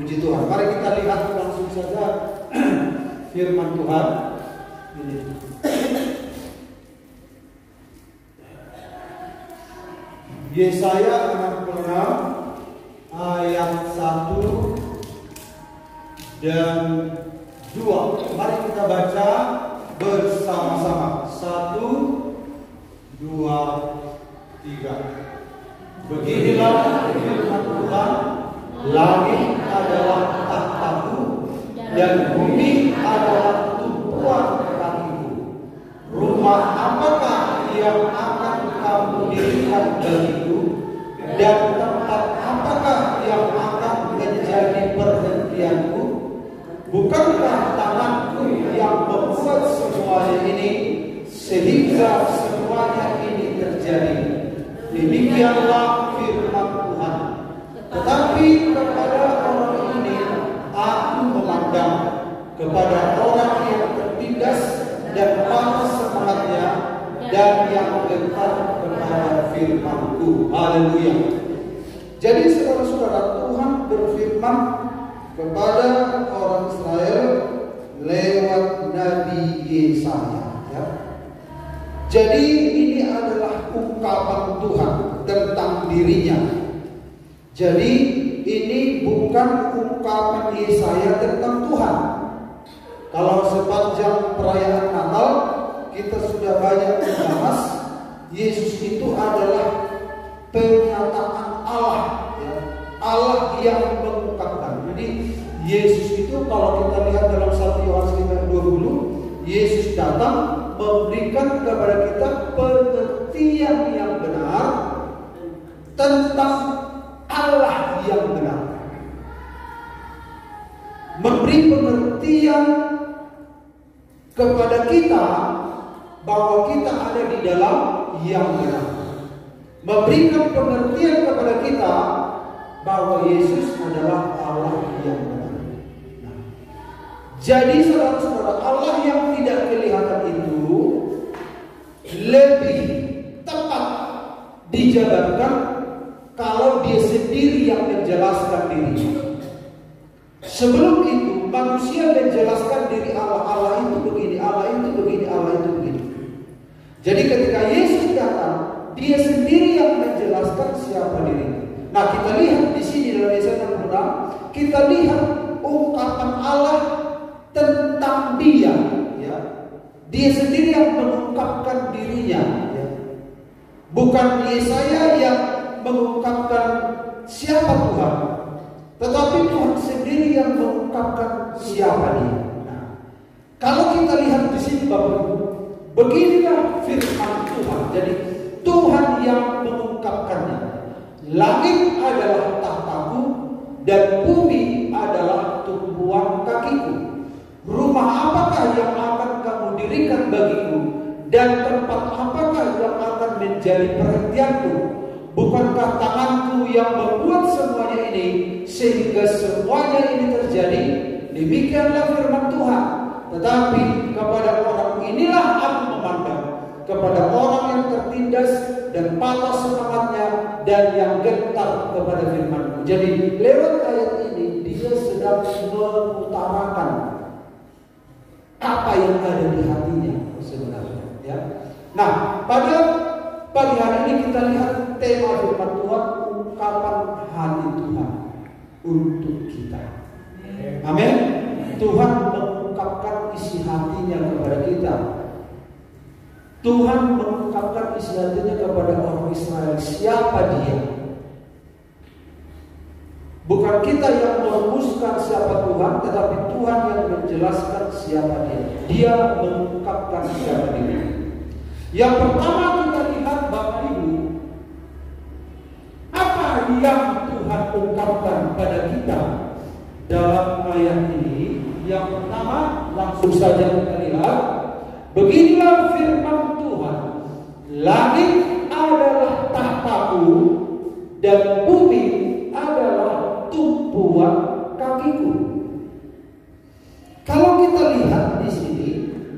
Puji Tuhan. Mari kita lihat langsung saja firman Tuhan. Ini. Yesaya 66 ayat 1 dan 2. Mari kita baca bersama-sama. 1, 2, 3. Beginilah firman Tuhan, langit adalah tahtaku dan bumi adalah tumpuan kakiku. Rumah apakah yang akan kamu dirikan bagiku, dan tempat apakah yang akan menjadi perhentianku? Bukankah tanganku yang membuat semuanya ini, sehingga semuanya ini terjadi? Demikianlah firman Tuhan. Tetapi kepada orang ini aku memandang, kepada orang yang tertindas dan panas semangatnya, dan yang gentar kepada firman-Ku. Haleluya. Jadi saudara-saudara, Tuhan berfirman kepada orang Israel lewat Nabi Yesaya. Ya. Jadi ini adalah ungkapan Tuhan tentang dirinya. Jadi ini bukan ungkapan Yesaya tentang Tuhan. Kalau sepanjang perayaan Natal kita sudah banyak membahas Yesus itu adalah penyataan Allah, ya. Allah yang mengungkapkan. Jadi Yesus itu kalau kita lihat dalam 1 Yohanes 5:20, Yesus datang memberikan kepada kita pengertian yang benar tentang Allah yang benar. Memberi pengertian kepada kita bahwa kita ada di dalam yang benar. Memberikan pengertian kepada kita bahwa Yesus adalah Allah yang benar. Nah, jadi saudara-saudara, Allah yang tidak kelihatan itu lebih tepat dijabarkan kalau dia sendiri yang menjelaskan dirinya. Sebelum itu manusia menjelaskan diri Allah. Allah itu begini, Allah itu begini, Allah itu begini. Jadi ketika Yesus datang, dia sendiri yang menjelaskan siapa dirinya. Nah, kita lihat di sini dalam Yesaya 66, kita lihat ungkapan Allah tentang Dia. Ya. Dia sendiri yang mengungkapkan dirinya. Ya. Bukan Yesaya yang mengungkapkan siapa Tuhan, tetapi Tuhan sendiri yang mengungkapkan siapa Dia. Nah, kalau kita lihat di sini Bapak Ibu, beginilah firman Tuhan. Jadi Tuhan yang mengungkapkannya. Langit adalah tahtaku dan bumi adalah tumpuan kakiku. Rumah apakah yang akan kamu dirikan bagiku, dan tempat apakah yang akan menjadi perhatianku? Bukankah tanganku yang membuat semuanya ini, sehingga semuanya ini terjadi? Demikianlah firman Tuhan. Tetapi kepada orang inilah aku memandang, kepada orang yang tertindas dan patah semangatnya, dan yang gentar kepada firman-Ku. Jadi lewat ayat ini dia sedang mengutarakan apa yang ada di hatinya sebenarnya. Ya. Nah, pada pagi hari ini kita lihat tema firman Tuhan, ungkapan hati Tuhan untuk kita. Amin. Tuhan mengungkapkan isi hatinya kepada kita. Tuhan mengungkapkan isi hatinya kepada orang Israel. Siapa Dia? Bukan kita yang merumuskan siapa Tuhan, tetapi Tuhan yang menjelaskan siapa Dia. Dia mengungkapkan siapa Dia. Yang pertama kita lihat Bapak Ibu, apa yang Tuhan ungkapkan pada kita dalam ayat ini. Yang pertama, langsung saja kita lihat, beginilah firman Tuhan, langit adalah tahtaku dan bumi adalah tumpuan kakiku. Kalau kita lihat di sini,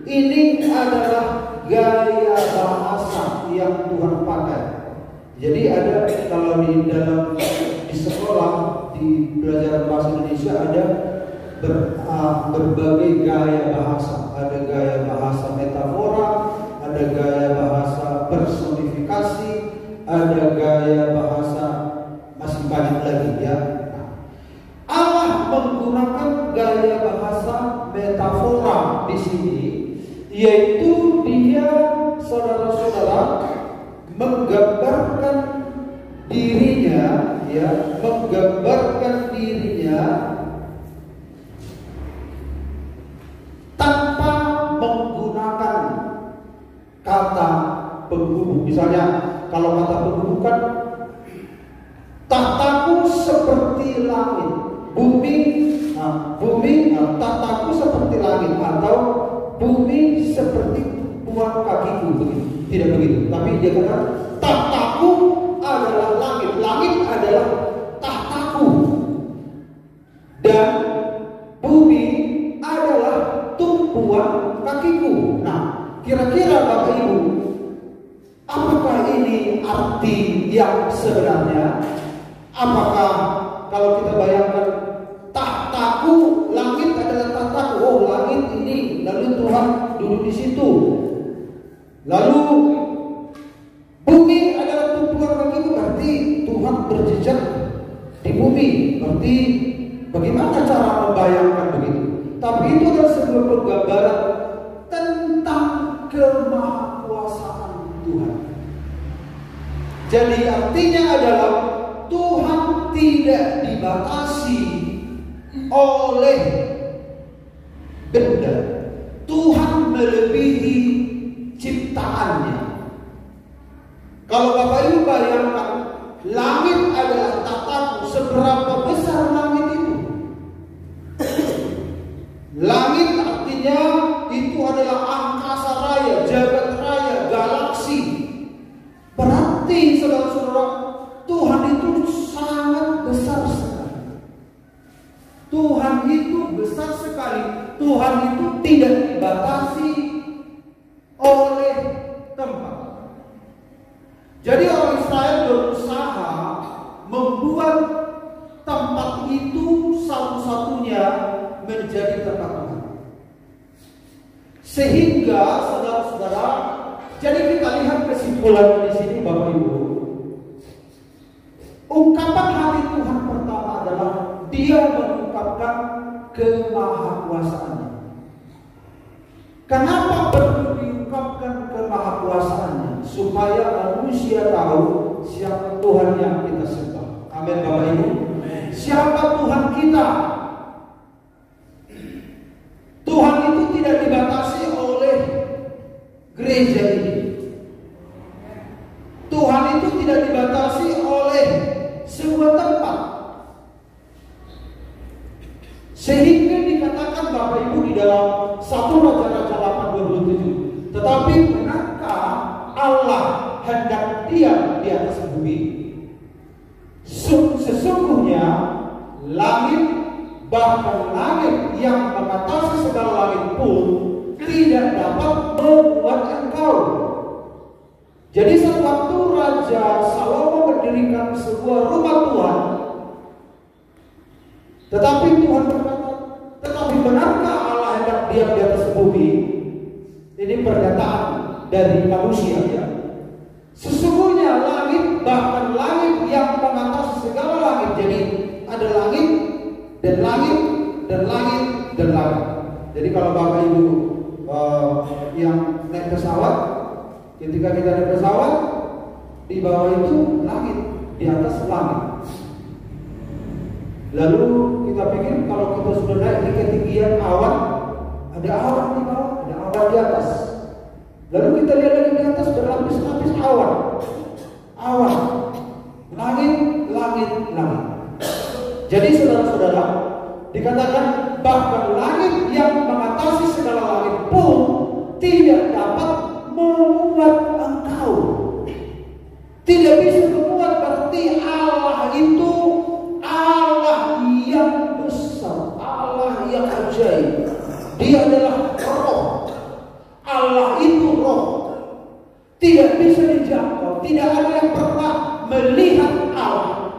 ini adalah gaya bahasa yang Tuhan pakai. Jadi ada kalau di sekolah di di belajar bahasa Indonesia ada berbagai gaya bahasa. Ada gaya bahasa metafora, ada gaya bahasa personifikasi, ada gaya bahasa masih banyak lagi ya. Allah menggunakan gaya bahasa metafora di sini, yaitu dia, saudara-saudara, menggambarkan dirinya, ya, menggambarkan dirinya tanpa menggunakan kata penghubung. Misalnya, kalau kata penghubung kan, tahtaku seperti langit, bumi, tahtaku seperti langit, atau bumi seperti tuan kakiku, begitu. Tidak begitu, tapi dia kata tahtaku adalah langit, langit adalah tahtaku, dan bumi adalah tumpuan kakiku. Nah, kira-kira Bapak Ibu, apakah ini arti yang sebenarnya? Apakah kalau kita bayangkan tahtaku, langit adalah tahtaku, oh langit ini, lalu Tuhan duduk di situ, lalu bumi adalah tumpuan kakiku, berarti Tuhan berjejak di bumi. Berarti bagaimana cara membayangkan begitu? Tapi itu adalah sebuah penggambaran tentang kemahakuasaan Tuhan. Jadi artinya adalah Tuhan tidak dibatasi oleh benda. Tuhan melebihi ciptaannya. Kalau Bapak Ibu bayangkan, langit adalah tahtaku, seberapa besar langit itu? Langit artinya itu adalah angkasa raya, jagat raya, galaksi. Berarti saudara-saudara, Tuhan itu sangat besar sekali. Tuhan itu besar sekali. Tuhan itu tidak dibatasi oleh tempat. Jadi orang Israel berusaha membuat tempat itu satu-satunya menjadi tempat Tuhan. Sehingga saudara-saudara, jadi kita lihat kesimpulan di sini Bapak Ibu. Ungkapan hati Tuhan pertama adalah Dia mengungkapkan kemahakuasaannya. Kenapa perlu diungkapkan kemahakuasaannya? Supaya manusia tahu siapa Tuhan yang kita sembah. Amin Bapak Ibu. Siapa Tuhan kita? Tuhan itu tidak dibatasi oleh gereja ini. Tuhan itu tidak dibatasi oleh sebuah tempat. Sehingga dikatakan Bapak Ibu di dalam 1 Raja-Raja 8:27, tetapi benarkah Allah hendak diam di atas bumi? Sesungguhnya langit, bahkan langit yang mengatasi segala langit pun tidak dapat membuat engkau. Jadi sewaktu Raja Salomo mendirikan sebuah rumah Tuhan, tetapi Tuhan berkata, tetapi benarkah Allah hendak diam di atas bumi? Ini pernyataan dari manusia ya. Sesungguhnya langit, bahkan langit yang mengatasi segala langit. Jadi ada langit dan langit dan langit dan langit. Jadi kalau Bapak Ibu yang naik pesawat, ketika kita naik pesawat, di bawah itu langit, di atas langit. Lalu kita pikir kalau kita sudah naik di ketinggian awan, ada awan di bawah, ada awan di atas. Lalu kita lihat lagi di atas berlapis-lapis awan, awan, langit, langit, langit. Jadi saudara-saudara, dikatakan bahkan langit yang mengatasi segala langit pun tidak dapat memuat engkau. Tidak bisa memuat, berarti Allah itu Allah yang besar, Allah yang ajaib. Dia adalah roh. Allah itu roh, tidak bisa dijangkau. Tidak ada yang pernah melihat Allah.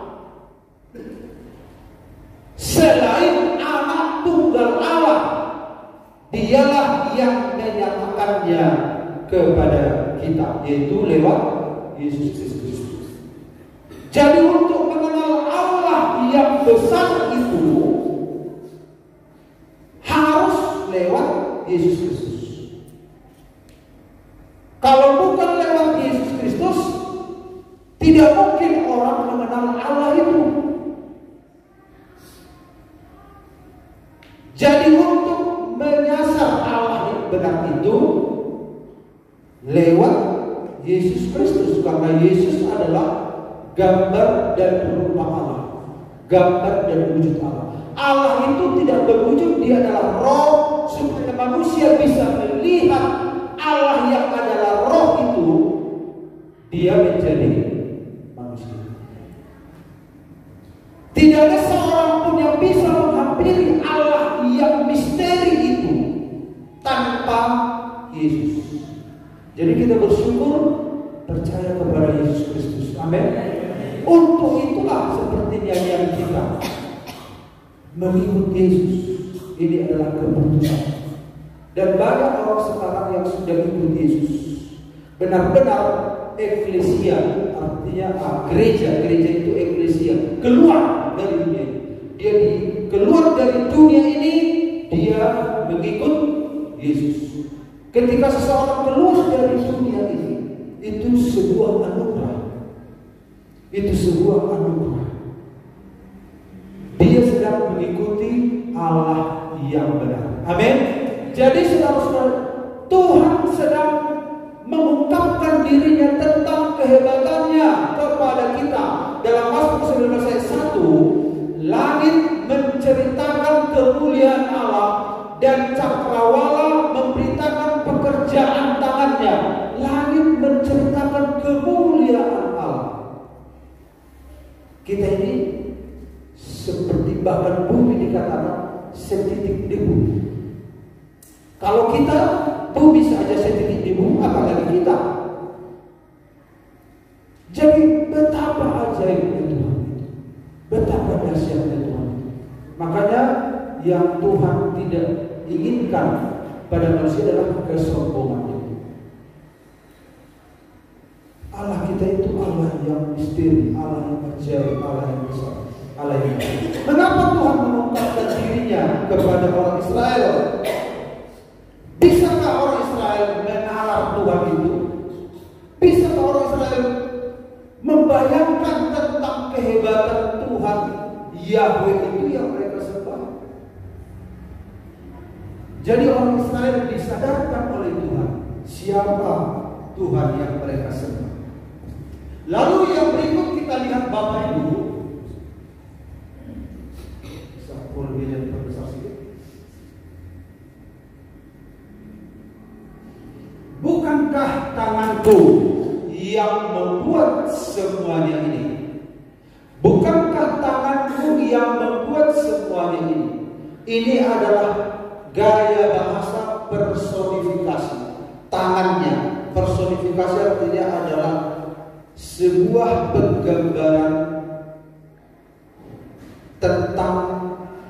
Dialah yang menyatakannya kepada kita, yaitu lewat Yesus Kristus. Jadi untuk mengenal Allah yang besar itu harus lewat Yesus Kristus. Kalau bukan lewat Yesus Kristus, tidak mungkin orang mengenal Allah itu. Jadi untuk menyasar Allah yang benar itu lewat Yesus Kristus, karena Yesus adalah gambar dan perupa Allah, gambar dan wujud Allah. Allah itu tidak berwujud, dia adalah roh, supaya manusia bisa melihat Allah yang adalah roh itu, dia menjadi manusia. Tidak ada seorang pun yang bisa menghampiri Allah yang misteri itu tanpa Yesus. Jadi kita bersyukur, percaya kepada Yesus Kristus. Amin. Untuk itulah seperti nyanyian kita, mengikut Yesus. Ini adalah keputusan. Dan banyak orang sekarang yang sudah ikut Yesus, benar-benar eklesia, artinya gereja itu eklesia, keluar dari dunia ini. Dia keluar dari dunia ini, dia mengikut Yesus. Ketika seseorang keluar dari dunia ini, itu sebuah anugerah. Itu sebuah anugerah. Dia sedang mengikuti Allah yang benar. Amin. Jadi saudara-saudara, Tuhan sedang mengungkapkan dirinya tentang kehebatannya kepada kita. Dalam Mazmur 19 ayat 1, langit menceritakan kemuliaan Allah dan cakrawala memberitakan pekerjaan tangannya. Langit menceritakan kemuliaan Allah. Kita ini seperti bahkan bumi dikatakan setitik debu. Kalau kita bumi saja setitik debu, apalagi kita. Jadi betapa ajaibnya Tuhan itu, betapa dahsyatnya Tuhan. Makanya yang Tuhan tidak inginkan pada manusia adalah kesombongan. Allah kita itu Allah yang misteri, Allah yang ajaib, Allah yang besar, Allah yang baik. Mengapa Tuhan mengungkapkan dirinya kepada orang Israel? Bisakah orang Israel menalar Tuhan itu? Bisakah orang Israel membayangkan tentang kehebatan Tuhan Yahweh itu yang mereka sembah? Jadi orang Israel disadarkan oleh Tuhan siapa Tuhan yang mereka sembah. Lalu yang berikut kita lihat Bapak Ibu. Bisa lebih dari perbesar sedikit. Bukankah tanganku yang membuat semuanya ini? Bukankah tanganku yang membuat semuanya ini? Ini adalah gaya bahasa personifikasi. Tangannya, personifikasi artinya adalah sebuah penggambaran tentang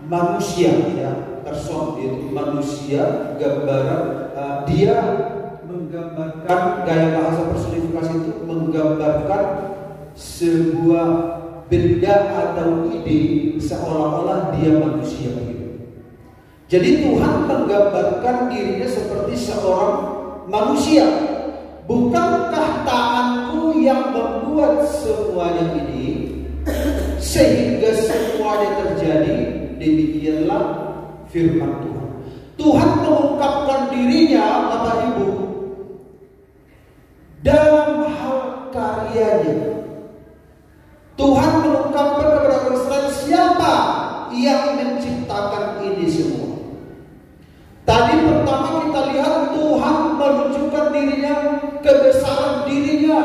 manusia, ya, person itu manusia, gambaran dia menggambarkan, gaya bahasa personifikasi itu menggambarkan sebuah benda atau ide seolah-olah dia manusia gitu. Jadi Tuhan menggambarkan dirinya seperti seorang manusia. Bukankah tanganku yang membuat semuanya ini sehingga semuanya terjadi? Demikianlah firman Tuhan. Tuhan mengungkapkan dirinya, Bapak Ibu, dalam hal karyanya. Tuhan mengungkapkan kepada orang Israel siapa yang menciptakan ini semua. Tadi pertama kita lihat Tuhan menunjukkan dirinya, kebesaran dirinya,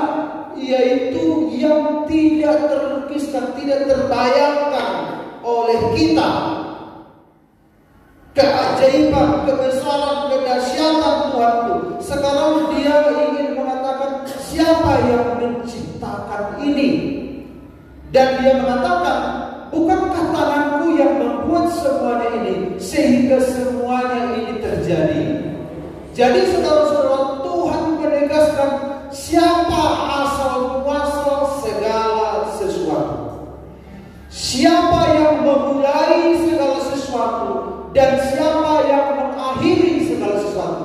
yaitu yang tidak terlukiskan, tidak terbayangkan oleh kita. Keajaiban, kebesaran, kedahsyatan Tuhan itu. Sekarang dia ingin mengatakan siapa yang menciptakan ini. Dan dia mengatakan bukankah tanganku yang membuat semuanya ini sehingga semuanya ini terjadi? Jadi saudara-saudara, Tuhan menegaskan siapa asal muasal segala sesuatu. Siapa yang memulai segala sesuatu dan siapa yang mengakhiri segala sesuatu.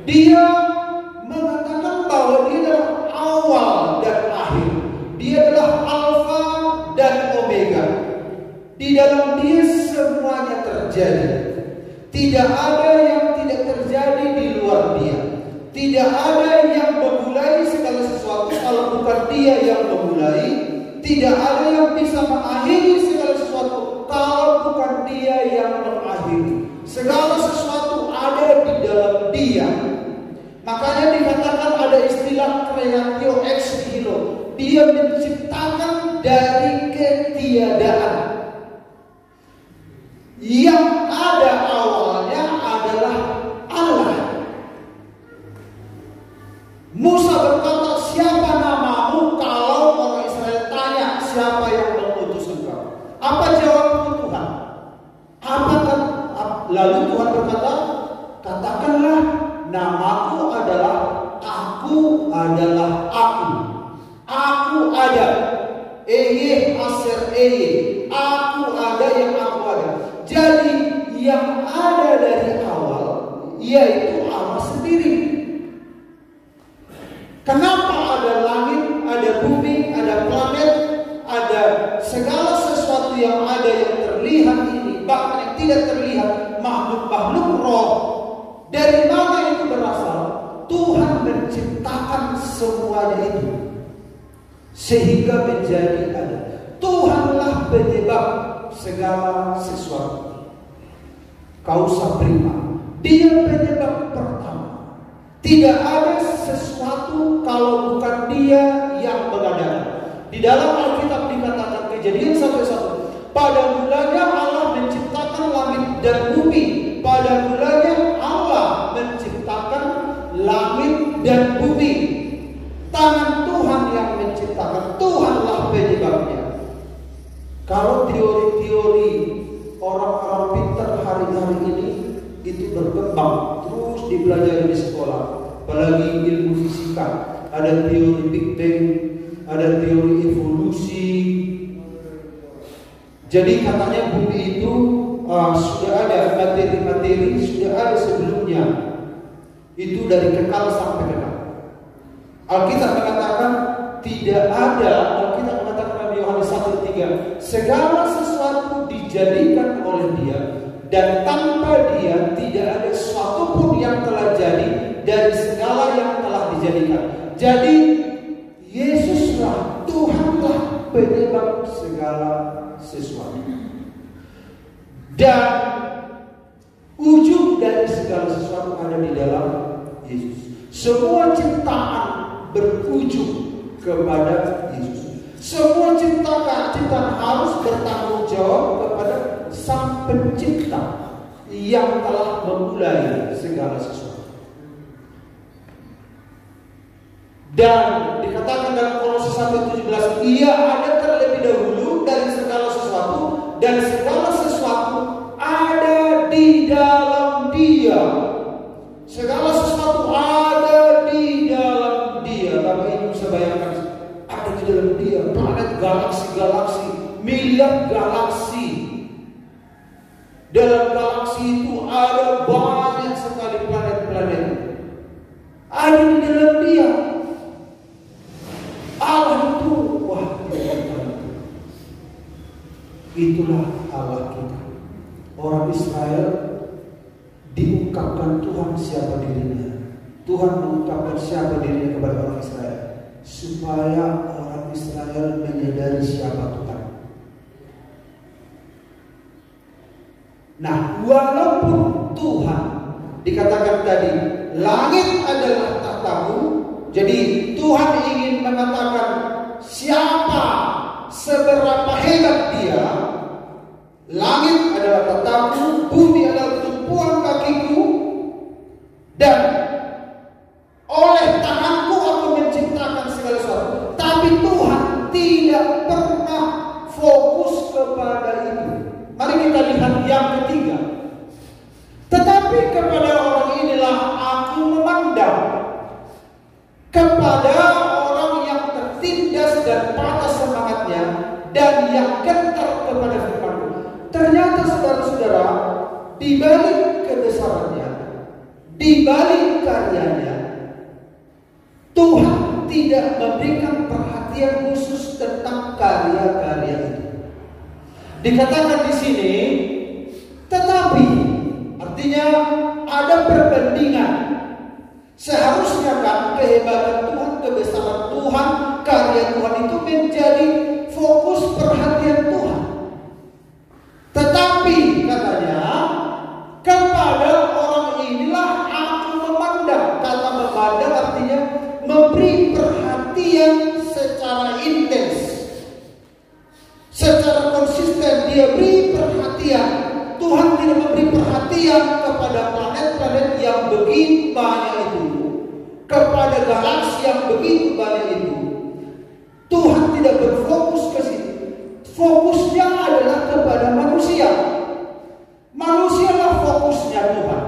Dia mengatakan bahwa dia adalah awal dan akhir. Dia adalah alfa dan omega. Di dalam dia semuanya terjadi. Tidak ada yang tidak terjadi di luar dia. Tidak ada yang memulai segala sesuatu kalau bukan dia yang memulai. Tidak ada yang bisa mengakhiri segala sesuatu kalau bukan dia yang mengakhiri. Segala sesuatu ada di dalam dia. Makanya dikatakan ada istilah creatio ex nihilo. Dia menciptakan dari ketiadaan. Yang ada awalnya adalah Allah. Musa berkata, siapa namamu? Kalau orang Israel tanya, siapa yang mengutus engkau? Apa jawabmu Tuhan? Lalu Tuhan berkata, katakanlah, namaku adalah Aku adalah Aku. Aku ada. Eye aser eye. Aku ada yang aku ada. Jadi yang ada dari awal yaitu Allah sendiri. Kenapa ada langit, ada bumi, ada planet, ada segala sesuatu yang ada yang terlihat ini, bahkan yang tidak terlihat, makhluk-makhluk roh. Dari mana itu berasal? Tuhan menciptakan semuanya itu sehingga menjadi ada. Tuhanlah penyebab segala sesuatu. Kausa prima. Dia penyebab pertama. Tidak ada sesuatu kalau bukan dia yang mengadakan. Di dalam Alkitab dikatakan Kejadian 1:1, pada mulanya Allah menciptakan langit dan bumi. Pada mulanya Allah menciptakan langit dan bumi. Tangan Tuhan yang menciptakan. Tuhanlah penyebabnya. Kalau teori-teori orang-orang pintar hari-hari ini itu berkembang, terus dipelajari di sekolah, apalagi ilmu fisika, ada teori Big Bang, ada teori evolusi. Jadi katanya bumi itu sudah ada materi-materi, sudah ada sebelumnya. Itu dari kekal sampai kekal. Alkitab mengatakan tidak ada. Alkitab mengatakan dalam Yohanes 1:3, segala sesuatu dijadikan oleh Dia, dan tanpa Dia tidak ada sesuatu pun yang telah jadi dari segala yang telah dijadikan. Jadi Yesuslah, Tuhanlah penyebab segala sesuatu. Dan ujung dari segala sesuatu ada di dalam Yesus. Semua ciptaan berujung kepada Yesus. Semua ciptaan harus bertanggung jawab kepada Sang Pencipta yang telah memulai segala sesuatu. Dan dikatakan dalam Kolose 1:17, Ia ada terlebih dahulu dari segala sesuatu, dan segala sesuatu ada di dalam Dia. Segala sesuatu ada di dalam Dia. Bapak Ibu bisa bayangkan, ada di dalam Dia. Planet, galaksi, miliar galaksi. Dalam galaksi itu ada banyak sekali planet-planet. Ada di dalam Dia. Allah itu, wah, itulah Allah kita. Orang Israel diungkapkan Tuhan siapa dirinya. Tuhan mengungkapkan siapa dirinya kepada orang Israel, supaya orang Israel menyadari siapa Tuhan. Nah, walaupun Tuhan dikatakan tadi langit adalah tahtamu, jadi Tuhan ingin mengatakan siapa, seberapa hebat Dia. Langit adalah tahtamu, bumi adalah tumpuan kakiku, dan oleh tanganku aku menciptakan segala sesuatu. Tapi Tuhan tidak pernah fokus kepada kepada orang yang tertindas dan patah semangatnya dan yang gentar kepada firman-Mu. Ternyata saudara-saudara, di balik kebesarannya, di balik karyanya, Tuhan tidak memberikan perhatian khusus tentang karya-karya itu. Dikatakan di sini, tetapi artinya ada perbandingan. Seharusnya kan kehebatan Tuhan, kebesaran Tuhan, karya Tuhan itu menjadi fokus perhatian Tuhan. Tetapi katanya, kepada orang inilah aku memandang. Kata memandang artinya memberi perhatian secara intens, secara konsisten. Dia beri perhatian. Tuhan tidak memberi perhatian kepada planet-planet yang begitu banyak itu, kepada galaksi yang begitu banyak itu. Tuhan tidak berfokus ke situ. Fokusnya adalah kepada manusia. Manusialah fokusnya Tuhan.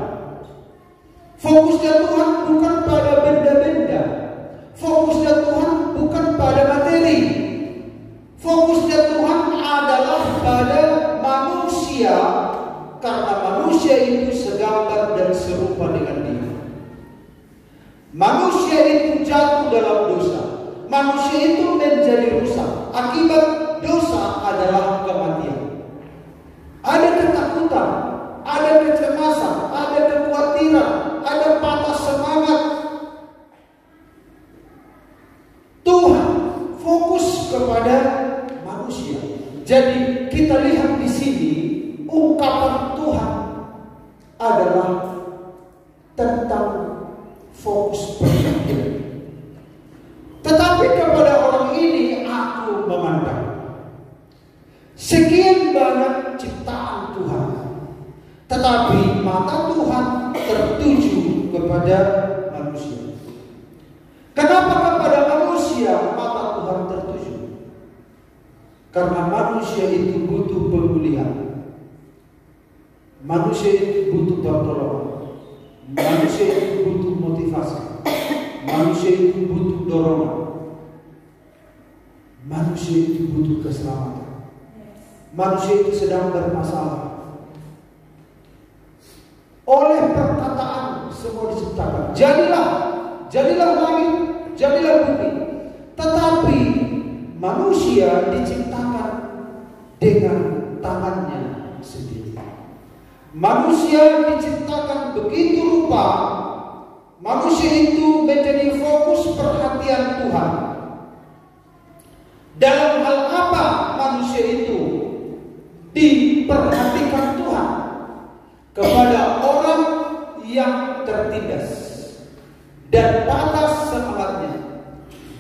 Fokusnya Tuhan bukan pada benda-benda. Fokusnya Tuhan bukan pada materi. Fokusnya Tuhan adalah pada manusia, karena manusia itu segambar dan serupa dengan Dia. Manusia itu jatuh dalam dosa. Manusia itu menjadi rusak. Akibat dosa adalah kematian. Ada ketakutan, ada kecemasan, ada kekhawatiran, ada patah semangat. Tuhan fokus kepada manusia. Jadi kita lihat di sini ungkapan Tuhan adalah tentang fokus perhatian. Tetapi kepada orang ini aku memandang. Sekian banyak ciptaan Tuhan, tetapi mata Tuhan tertuju kepada manusia. Kenapa kepada manusia mata Tuhan tertuju? Karena manusia itu butuh pemulihan. Manusia itu butuh pertolongan. Manusia itu butuh motivasi. Manusia itu butuh dorongan. Manusia itu butuh keselamatan. Manusia itu sedang bermasalah. Oleh perkataan semua diciptakan. Jadilah langit, jadilah bumi. Tetapi manusia diciptakan dengan tangannya sendiri. Manusia diciptakan begitu rupa. Manusia itu menjadi fokus perhatian Tuhan. Dalam hal apa manusia itu diperhatikan Tuhan? Kepada orang yang tertindas dan patah semangatnya,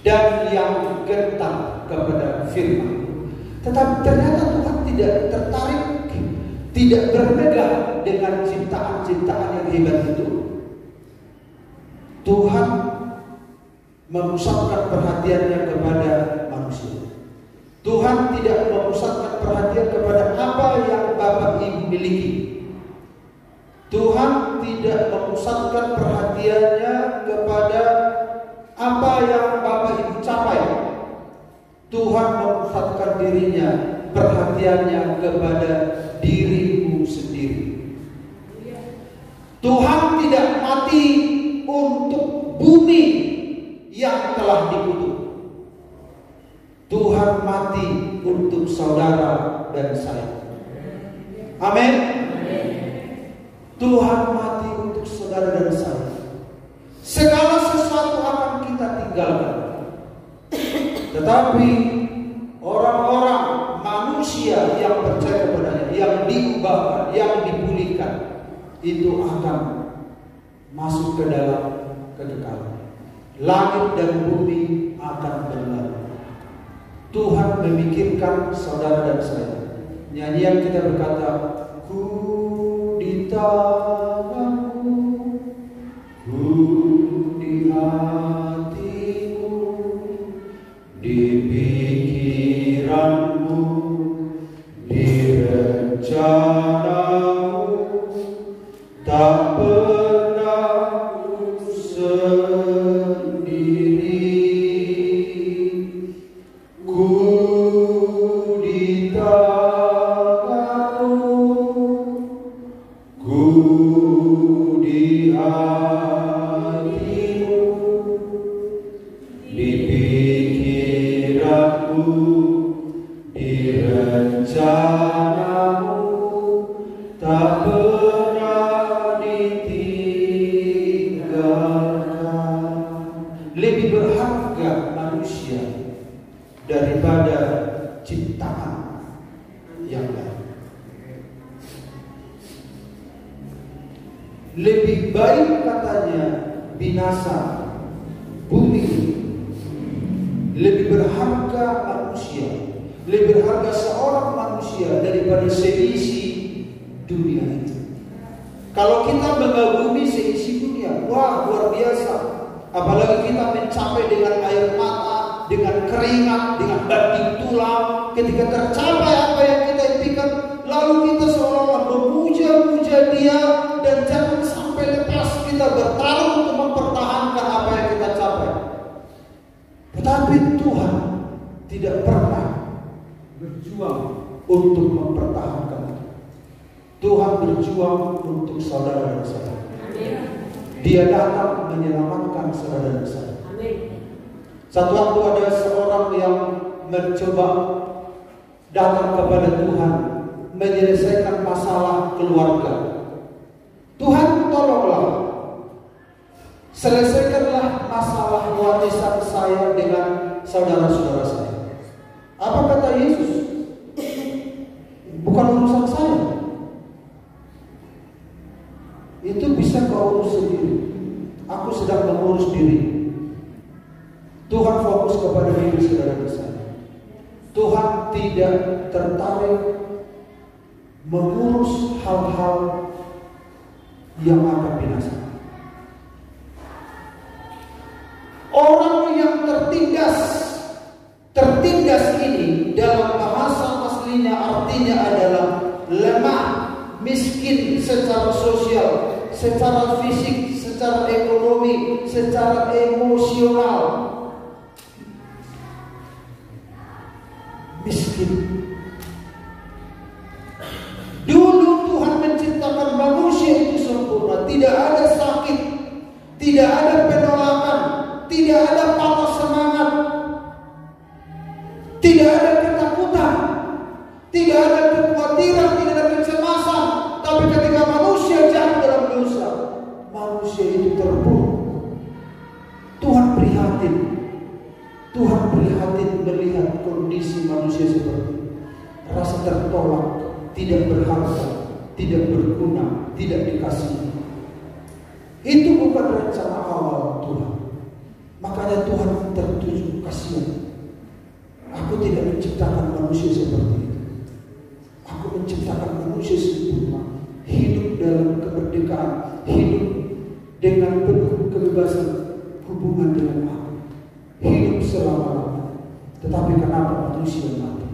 dan yang gentar kepada firman. Tetapi ternyata Tuhan tidak tertarik, tidak bermegah dengan ciptaan-ciptaan yang hebat itu. Tuhan memusatkan perhatiannya kepada manusia. Tuhan tidak memusatkan perhatian kepada apa yang Bapak Ibu miliki. Tuhan tidak memusatkan perhatiannya kepada apa yang Bapak Ibu capai. Tuhan memusatkan dirinya, perhatiannya kepada dirimu sendiri. Tuhan tidak mati untuk bumi yang telah dikutuk. Tuhan mati untuk saudara dan saya. Amin. Tuhan mati untuk saudara dan saya. Segala sesuatu akan kita tinggalkan. Tetapi orang-orang manusia yang percaya kepadanya, yang diubahkan, yang dipulihkan, itu akan masuk ke dalam kekekalan. Langit dan bumi akan berlalu. Tuhan memikirkan saudara dan saya. Nyanyian kita berkata, ku di tanganmu, ku di hatimu, di pikiranmu, di rencanamu, tak pernah sendiri. tak pernah ditinggalkan. Lebih berharga manusia daripada ciptaan yang lain. Lebih baik katanya binasa bumi, lebih berharga manusia, lebih berharga seorang manusia daripada seisi dunia itu. Kalau kita mengagumi seisi dunia, wah luar biasa. Apalagi kita mencapai dengan air mata, dengan keringat, dengan daging tulang. Ketika tercapai apa yang kita impikan, lalu kita seolah-olah memuja-muja Dia, dan jangan sampai lepas kita bertarung untuk mempertahankan apa yang kita capai. Tetapi Tuhan tidak pernah berjuang untuk mempertahankan itu. Tuhan berjuang untuk saudara dan saya. Dia datang menyelamatkan saudara dan saya. Satu waktu ada seorang yang mencoba datang kepada Tuhan menyelesaikan masalah keluarga. Tuhan, tolonglah, selesaikanlah masalah warisan saya dengan saudara-saudara saya. Apa kata Yesus? Bukan urusan saya. Itu bisa kau urus sendiri. Aku sedang mengurus diri. Tuhan fokus kepada diri saudara saya. Tuhan tidak tertarik mengurus hal-hal yang akan binasa. Orang yang tertindas ini dalam bahasa aslinya artinya adalah lemah, miskin secara sosial, secara fisik, secara ekonomi, secara emosional. Miskin. Dulu Tuhan menciptakan manusia itu sempurna, tidak ada sakit, tidak ada penolakan, tidak ada patah semangat, tidak ada ketakutan, tidak ada kekhawatiran, tidak ada kecemasan. Tapi ketika manusia jatuh dalam dosa, manusia itu terpuruk. Tuhan prihatin. Tuhan prihatin melihat kondisi manusia seperti itu. Rasa tertolak, tidak berharga, tidak berguna, tidak dikasihi. Itu bukan rencana awal Tuhan. Makanya Tuhan tertuju kasihan. Aku tidak menciptakan manusia seperti itu. Aku menciptakan manusia sempurna, hidup dalam kemerdekaan, hidup dengan penuh kebebasan hubungan dengan aku, hidup selama-lamanya. Tetapi kenapa manusia mati?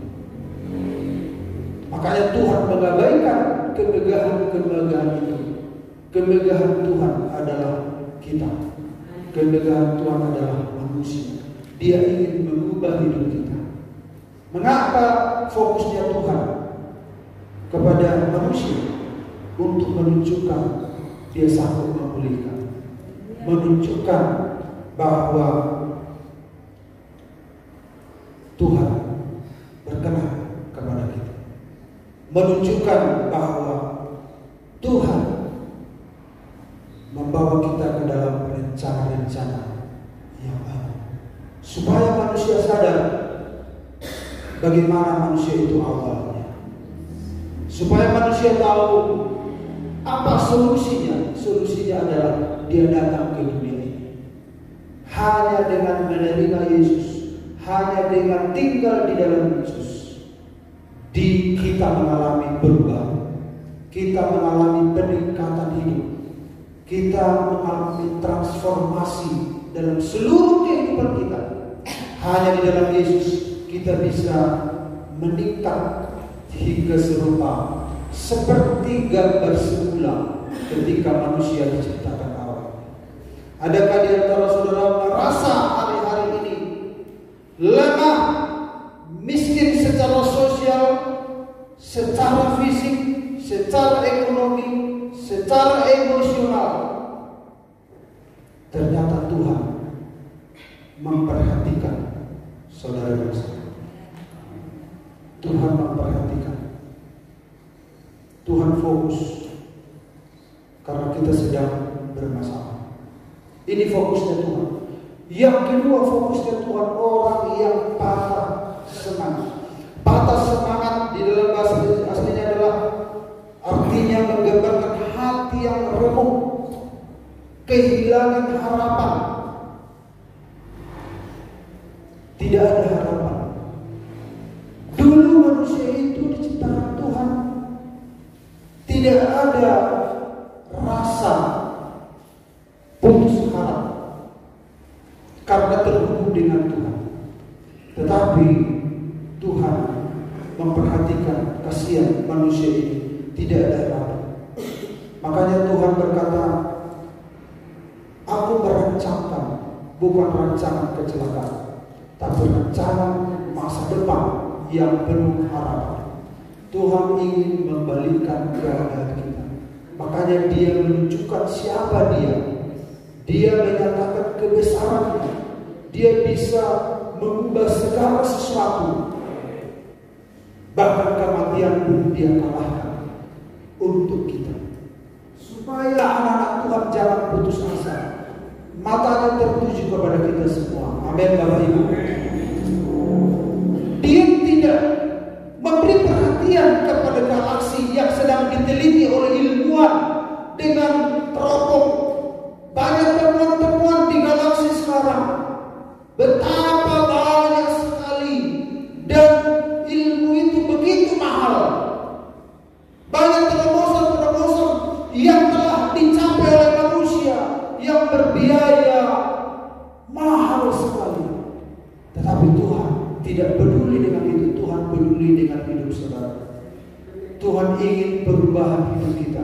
Makanya Tuhan mengabaikan kemegahan-kemegahan itu. Kemegahan Tuhan adalah kita. Kemegahan Tuhan adalah manusia. Dia ingin mengubah hidup kita. Mengapa fokusnya Tuhan kepada manusia? Untuk menunjukkan Dia sanggup memulihkan, menunjukkan bahwa Tuhan berkenan kepada kita, menunjukkan bahwa Tuhan membawa kita ke dalam rencana-rencana yang ada, supaya manusia sadar bagaimana manusia itu awalnya, supaya manusia tahu apa solusinya. Solusinya adalah Dia datang ke dunia ini. Hanya dengan menerima Yesus, hanya dengan tinggal di dalam Yesus, kita mengalami berubah, kita mengalami peningkatan hidup, kita mengalami transformasi dalam seluruh kehidupan kita. Hanya di dalam Yesus kita bisa meningkat hingga serupa seperti gambar semula ketika manusia diciptakan awal. Adakah di antara saudara merasa hari-hari ini lemah, miskin secara sosial, secara fisik, secara ekonomi, secara emosional? Ternyata Tuhan memperhatikan saudara dan saya. Tuhan memperhatikan. Tuhan fokus karena kita sedang bermasalah. Ini fokusnya Tuhan. Yang kedua fokusnya Tuhan, orang yang patah semangat. Patah semangat di dalam bahasa aslinya adalah artinya menggambarkan hati yang remuk, kehilangan harapan. Tidak ada harapan. Dulu manusia itu diciptakan Tuhan, tidak ada rasa putus harap karena terhubung dengan Tuhan. Tetapi Tuhan memperhatikan kasihan manusia ini, tidak ada harapan. Makanya Tuhan berkata, aku merancangkan bukan rancangan kecelakaan, tapi rancangan masa depan yang penuh harapan. Tuhan ingin membalikkan keadaan kita. Makanya Dia menunjukkan siapa Dia. Dia menyatakan kebesarannya. Dia bisa mengubah segala sesuatu. Bahkan kematian pun Dia kalahkan untuk kita. Supaya anak-anak Tuhan jangan putus asa. Matanya tertuju kepada kita semua. Amin Bapak Ibu. Dia tidak memberi perhatian kepada galaksi yang sedang diteliti oleh ilmuwan dengan teropong. Banyak temuan-temuan di galaksi sekarang. Betapa banyak sekali. Dan ilmu itu begitu mahal. Banyak terobosan-terobosan yang telah dicapai oleh manusia yang berbiaya mahal sekali. Tetapi Tuhan tidak peduli dengan itu. Tuhan peduli dengan hidup saudara. Tuhan ingin perubahan hidup kita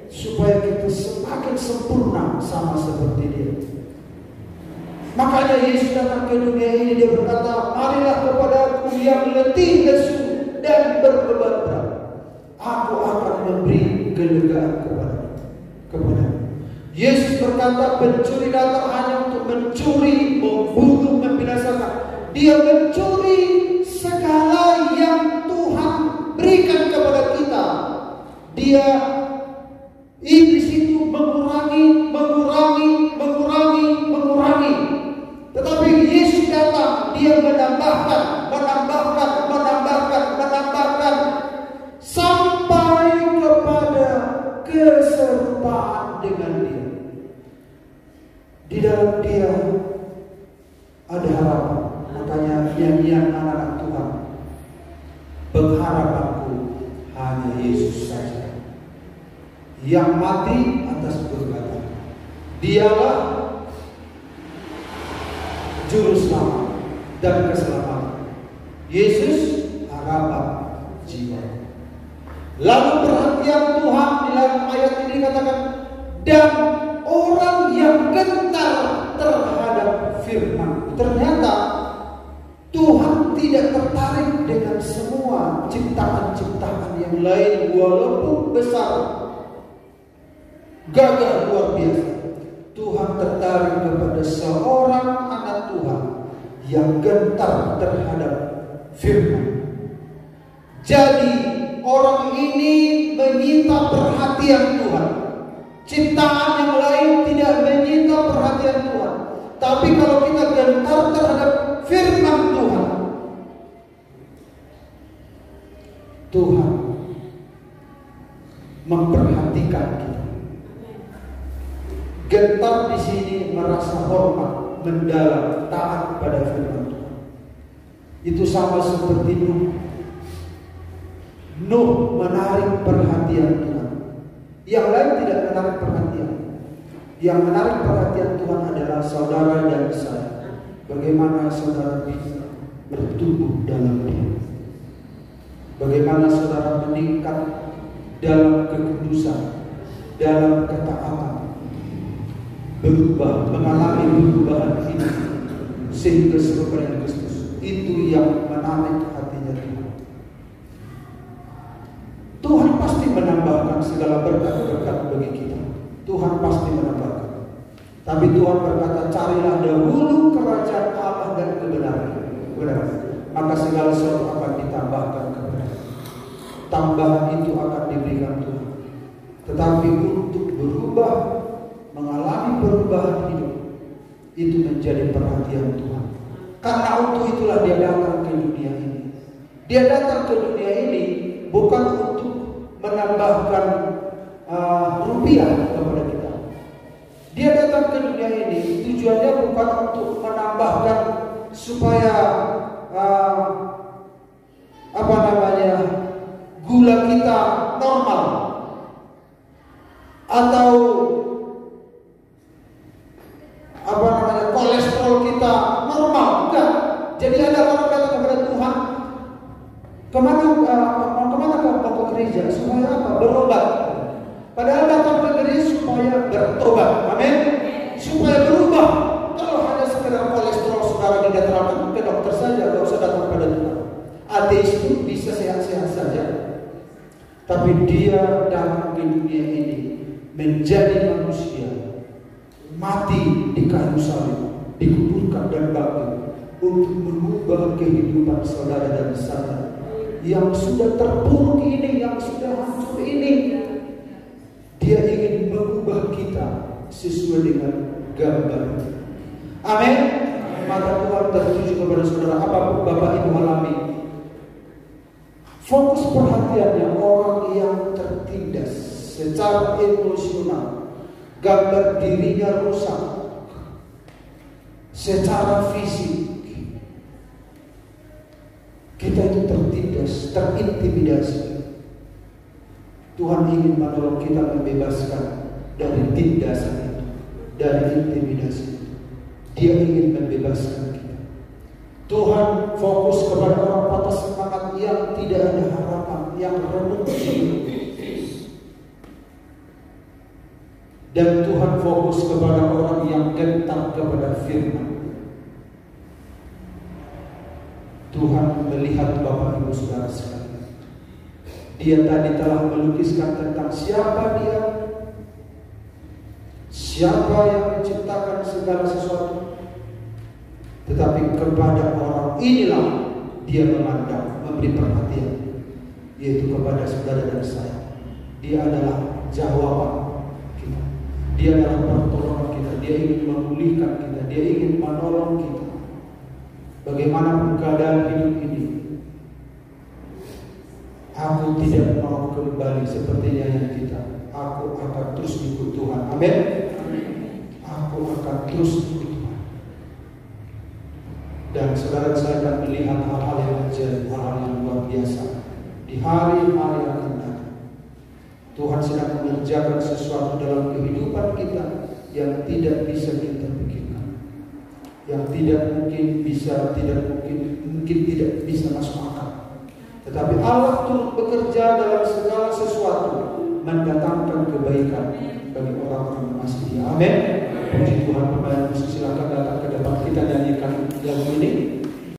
supaya kita semakin sempurna sama seperti Dia. Makanya Yesus datang ke dunia ini, Dia berkata, marilah kepadaku yang letih lesu dan berbeban berat, aku akan memberi kelegaan kepada. Yesus berkata, pencuri datang hanya untuk mencuri, membunuh, membinasakan. Dia mencuri segala yang Tuhan berikan kepada kita. Dia, iblis itu mengurangi. Tetapi Yesus datang, Dia menambahkan sampai kepada keserupaan dengan Dia. Di dalam Dia ada harapan. Makanya nyanyian anak-anak Tuhan, pengharapanku hanya Yesus saja, yang mati atas perbuatan. Dialah juru selamat dan keselamatan. Yesus harapan jiwa. Lalu perhatian Tuhan di dalam ayat ini katakan, dan orang yang gentar terhadap firman. Ternyata Tuhan tidak tertarik dengan semua ciptaan-ciptaan yang lain walaupun besar, gagah, luar biasa. Tuhan tertarik kepada seorang anak Tuhan yang gentar terhadap firman. Jadi orang ini menyita perhatian Tuhan. Ciptaan yang lain tidak menyita perhatian Tuhan. Tapi kalau kita gentar terhadap firman Tuhan, Tuhan memperhatikan kita. Gentar di sini merasa hormat, mendalam, taat pada firman Tuhan. Itu sama seperti Nuh. Nuh menarik perhatian Tuhan. Yang lain tidak menarik perhatian. Yang menarik perhatian Tuhan adalah saudara dan saya. Bagaimana saudara bisa bertumbuh dalam Dia? Bagaimana saudara meningkat dalam kekudusan, dalam ketaatan, berubah, mengalami perubahan hidup sehingga serupa dengan Kristus. Itu yang menarik hatinya Tuhan. Tuhan pasti menambahkan segala berkat-berkat bagi kita. Tuhan pasti menambahkan. Tapi Tuhan berkata, carilah dahulu kerajaan Allah dan kebenaran. Benar. Maka segala sesuatu akan ditambahkan kepada. tambahan itu akan diberikan Tuhan. Tetapi untuk berubah, mengalami perubahan hidup, itu menjadi perhatian Tuhan. Karena untuk itulah dia datang ke dunia ini. Dia datang ke dunia ini bukan untuk menambahkan rupiah kepada kita. Dia datang ke dunia ini tujuannya bukan untuk menambahkan supaya gula kita normal atau kolesterol kita normal. Enggak. Jadi ada orang datang kepada Tuhan, kemana mau ke gereja supaya apa? Berobat. Padahal datang ke gereja supaya bertobat. Amin. Supaya berubah. Kalau hanya sekedar kolesterol saudara tidak teratur, ke dokter saja, tidak usah datang pada Tuhan. Ateis itu bisa sehat-sehat saja, tapi dia datang ke dunia ini menjadi manusia, mati di kayu salib, dikuburkan dan bangkit untuk mengubah kehidupan saudara dan saya yang sudah terpuruk ini, yang sudah hancur ini. Dia ingin mengubah kita sesuai dengan gambar. Amin. Maka Tuhan tertuju kepada saudara, apapun Bapak Ibu alami, fokus perhatiannya orang yang tertindas secara emosional, gambar dirinya rusak secara fisik. Kita itu tertindas, terintimidasi. Tuhan ingin menolong kita membebaskan dari tindasan itu, dari intimidasi itu. Dia ingin membebaskan kita. Tuhan fokus kepada orang patah semangat yang tidak ada harapan, yang renung. Dan Tuhan fokus kepada orang yang gentar kepada firman. Tuhan melihat Bapak Ibu Saudara sekalian. Dia tadi telah melukiskan tentang siapa dia, siapa yang menciptakan segala sesuatu. Tetapi kepada orang inilah dia memandang, memberi perhatian, yaitu kepada saudara dan saya. Dia adalah jawaban kita. Dia adalah pertolongan kita. Dia ingin memulihkan kita. Dia ingin menolong kita. Bagaimanapun keadaan hidup ini, aku tidak mau kembali sepertinya yang kita. Aku akan terus ikut Tuhan. Amin. Aku akan terus ikut Tuhan. Dan saudara saya akan melihat hal-hal yang ajaib, hal-hal yang luar biasa di hari-hari yang akan datang. Tuhan sedang mengerjakan sesuatu dalam kehidupan kita yang tidak bisa kita pikirkan, yang mungkin tidak bisa masuk akal. Tetapi Allah turut bekerja dalam segala sesuatu, mendatangkan kebaikan bagi orang-orang yang masih Dia. Amin. Puji Tuhan. Pemain musik silakan datang ke depan, kita nyanyikan lagu ini.